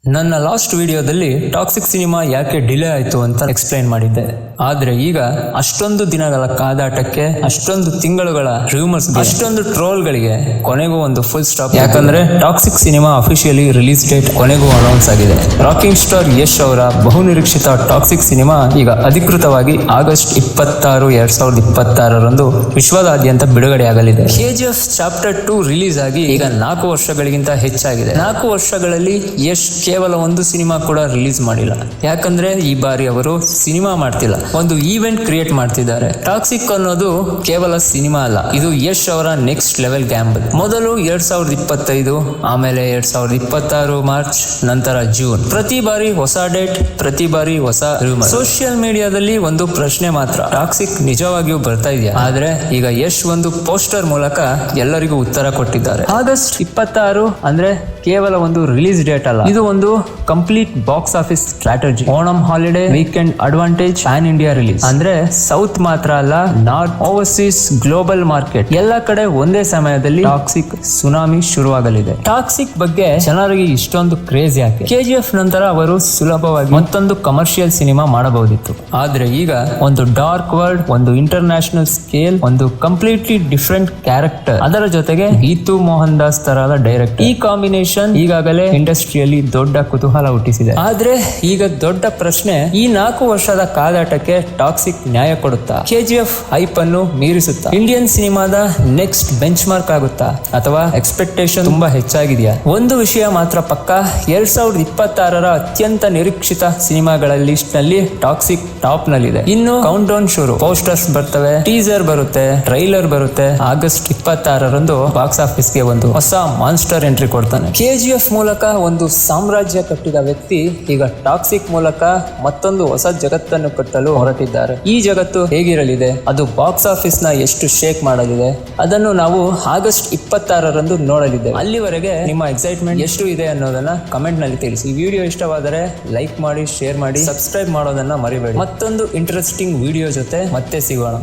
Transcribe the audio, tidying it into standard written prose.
ನನ್ನ ಲಾಸ್ಟ್ ವಿಡಿಯೋದಲ್ಲಿ toxic cinema ಯಾಕೆ ಡಿಲೇ ಆಯಿತು ಅಂತ ಎಕ್ಸ್ಪ್ಲೈನ್ ಮಾಡಿದ್ದೆ. ಆದ್ರೆ ಈಗ ಅಷ್ಟೊಂದು ದಿನಗಳ ಕಾದಾಟಕ್ಕೆ, ಅಷ್ಟೊಂದು ತಿಂಗಳುಗಳ ರೂಮರ್ಸ್, ಅಷ್ಟೊಂದು ಟ್ರೋಲ್ಗಳಿಗೆ ಕೊನೆಗೂ ಒಂದು ಫುಲ್ ಸ್ಟಾಪ್. ಯಾಕಂದ್ರೆ toxic cinema officially release date ಕೊನೆಗೂ ಅನೌನ್ಸ್ ಆಗಿದೆ. ರಾಕಿಂಗ್ ಸ್ಟಾರ್ ಯಶ್ ಅವರ ಬಹುನಿರೀಕ್ಷಿತ ಟಾಕ್ಸಿಕ್ ಸಿನಿಮಾ ಈಗ ಅಧಿಕೃತವಾಗಿ ಆಗಸ್ಟ್ 26, 2026 ವಿಶ್ವದಾದ್ಯಂತ ಬಿಡುಗಡೆಯಾಗಲಿದೆ. KGF ಚಾಪ್ಟರ್ 2 ರಿಲೀಸ್ ಆಗಿ ಈಗ 4 ವರ್ಷಗಳಿಗಿಂತ ಹೆಚ್ಚಾಗಿದೆ. 4 ವರ್ಷಗಳಲ್ಲಿ ಯಶ್ ಕೇವಲ ಒಂದು ಸಿನಿಮಾ ಕೂಡ ರಿಲೀಸ್ ಮಾಡಿಲ್ಲ. ಯಾಕಂದ್ರೆ ಈ ಬಾರಿ ಅವರು ಸಿನಿಮಾ ಮಾಡ್ತಿಲ್ಲ, ಒಂದು ಈವೆಂಟ್ ಕ್ರಿಯೇಟ್ ಮಾಡ್ತಿದ್ದಾರೆ. ಟಾಕ್ಸಿಕ್ ಅನ್ನೋದು ಕೇವಲ ಸಿನಿಮಾ ಅಲ್ಲ, ಇದು ಯಶ್ ಅವರ ನೆಕ್ಸ್ಟ್ ಲೆವೆಲ್ ಗ್ಯಾಂಬಲ್. ಮೊದಲು 2025, ಆಮೇಲೆ 2026 ಮಾರ್ಚ್, ನಂತರ ಜೂನ್. ಪ್ರತಿ ಬಾರಿ ಹೊಸ ಡೇಟ್, ಪ್ರತಿ ಬಾರಿ ಹೊಸ ರೂಮರ್. ಸೋಷಿಯಲ್ ಮೀಡಿಯಾದಲ್ಲಿ ಒಂದು ಪ್ರಶ್ನೆ ಮಾತ್ರ, ಟಾಕ್ಸಿಕ್ ನಿಜವಾಗಿಯೂ ಬರ್ತಾ ಇದೆಯಾ? ಆದ್ರೆ ಈಗ ಯಶ್ ಒಂದು ಪೋಸ್ಟರ್ ಮೂಲಕ ಎಲ್ಲರಿಗೂ ಉತ್ತರ ಕೊಟ್ಟಿದ್ದಾರೆ. ಆಗಸ್ಟ್ 26 ಅಂದ್ರೆ ಕೇವಲ ಒಂದು ರಿಲೀಸ್ ಡೇಟ್ ಅಲ್ಲ, ಇದು ಒಂದು complete box office strategy. Onam holiday, weekend advantage, PAN India release. ಅಂದ್ರೆ ಸೌತ್ ಮಾತ್ರ ಅಲ್ಲ, ನಾರ್ತ್, ಓವರ್ಸೀಸ್, ಗ್ಲೋಬಲ್ ಮಾರ್ಕೆಟ್ ಎಲ್ಲ ಕಡೆ ಒಂದೇ ಸಮಯದಲ್ಲಿ ಟಾಕ್ಸಿಕ್ ಸುನಾಮಿ ಶುರುವಾಗಲಿದೆ. ಟಾಕ್ಸಿಕ್ ಬಗ್ಗೆ ಜನರಿಗೆ ಇಷ್ಟೊಂದು ಕ್ರೇಜ್ ಯಾಕೆ? KGF ನಂತರ ಅವರು ಸುಲಭವಾಗಿ ಮತ್ತೊಂದು ಕಮರ್ಷಿಯಲ್ ಸಿನಿಮಾ ಮಾಡಬಹುದಿತ್ತು. ಆದ್ರೆ ಈಗ ಒಂದು ಡಾರ್ಕ್ ವರ್ಲ್ಡ್, ಒಂದು ಇಂಟರ್ನ್ಯಾಷನಲ್ ಸ್ಕೇಲ್, ಒಂದು ಕಂಪ್ಲೀಟ್ಲಿ ಡಿಫರೆಂಟ್ ಕ್ಯಾರೆಕ್ಟರ್, ಅದರ ಜೊತೆಗೆ ಗೀತು ಮೋಹನ್ ದಾಸ್ ತರಹದ ಡೈರೆಕ್ಟರ್. ಈ ಕಾಂಬಿನೇಷನ್ ಈಗಾಗಲೇ ಇಂಡಸ್ಟ್ರಿಯಲ್ಲಿ ದೊಡ್ಡ ಕುತೂಹಲ ಹುಟ್ಟಿಸಿದೆ. ಆದ್ರೆ ಈಗ ದೊಡ್ಡ ಪ್ರಶ್ನೆ, ಈ 4 ವರ್ಷದ ಕಾದಾಟಕ್ಕೆ ಟಾಕ್ಸಿಕ್ ನ್ಯಾಯ ಕೊಡುತ್ತಾ? KGF ಹೈಪ್ ಅನ್ನು ಮೀರಿಸುತ್ತಾ? ಇಂಡಿಯನ್ ಸಿನಿಮಾದ ನೆಕ್ಸ್ಟ್ ಬೆಂಚ್ ಮಾರ್ಕ್ ಆಗುತ್ತಾ? ಅಥವಾ ಎಕ್ಸ್ಪೆಕ್ಟೇಷನ್ ತುಂಬಾ ಹೆಚ್ಚಾಗಿದೆಯಾ? ಒಂದು ವಿಷಯ ಮಾತ್ರ ಪಕ್ಕ, 2026 ಅತ್ಯಂತ ನಿರೀಕ್ಷಿತ ಸಿನಿಮಾಗಳ ಲಿಸ್ಟ್ ನಲ್ಲಿ ಟಾಕ್ಸಿಕ್ ಟಾಪ್ ನಲ್ಲಿದೆ. ಇನ್ನು ಕೌಂಟ್ ಡೌನ್ ಶುರು, ಪೋಸ್ಟರ್ಸ್ ಬರ್ತವೆ, ಟೀಸರ್ ಬರುತ್ತೆ, ಟ್ರೈಲರ್ ಬರುತ್ತೆ. ಆಗಸ್ಟ್ 26 ಬಾಕ್ಸ್ ಆಫೀಸ್ಗೆ ಒಂದು ಹೊಸ ಮಾನ್ಸ್ಟರ್ ಎಂಟ್ರಿ ಕೊಡ್ತಾನೆ. KGF ಮೂಲಕ ಒಂದು ಸಾಮ್ರಾಜ್ಯ ಕಟ್ಟಿದ ವ್ಯಕ್ತಿ ಈಗ ಟಾಕ್ಸಿಕ್ ಮೂಲಕ ಮತ್ತೊಂದು ಹೊಸ ಜಗತ್ತನ್ನು ಕಟ್ಟಲು ಹೊರಟಿದ್ದಾರೆ. ಈ ಜಗತ್ತು ಹೇಗಿರಲಿದೆ, ಅದು ಬಾಕ್ಸ್ ಆಫೀಸ್ ನ ಎಷ್ಟು ಶೇಕ್ ಮಾಡಲಿದೆ, ಅದನ್ನು ನಾವು ಆಗಸ್ಟ್ 26 ನೋಡಲಿದ್ದೇವೆ. ಅಲ್ಲಿವರೆಗೆ ನಿಮ್ಮ ಎಕ್ಸೈಟ್ಮೆಂಟ್ ಎಷ್ಟು ಇದೆ ಅನ್ನೋದನ್ನ ಕಮೆಂಟ್ ನಲ್ಲಿ ತಿಳಿಸಿ. ಈ ವಿಡಿಯೋ ಇಷ್ಟವಾದರೆ ಲೈಕ್ ಮಾಡಿ, ಶೇರ್ ಮಾಡಿ, ಸಬ್ಸ್ಕ್ರೈಬ್ ಮಾಡೋದನ್ನ ಮರಿಬೇಡಿ. ಮತ್ತೊಂದು ಇಂಟ್ರೆಸ್ಟಿಂಗ್ ವಿಡಿಯೋ ಜೊತೆ ಮತ್ತೆ ಸಿಗೋಣ.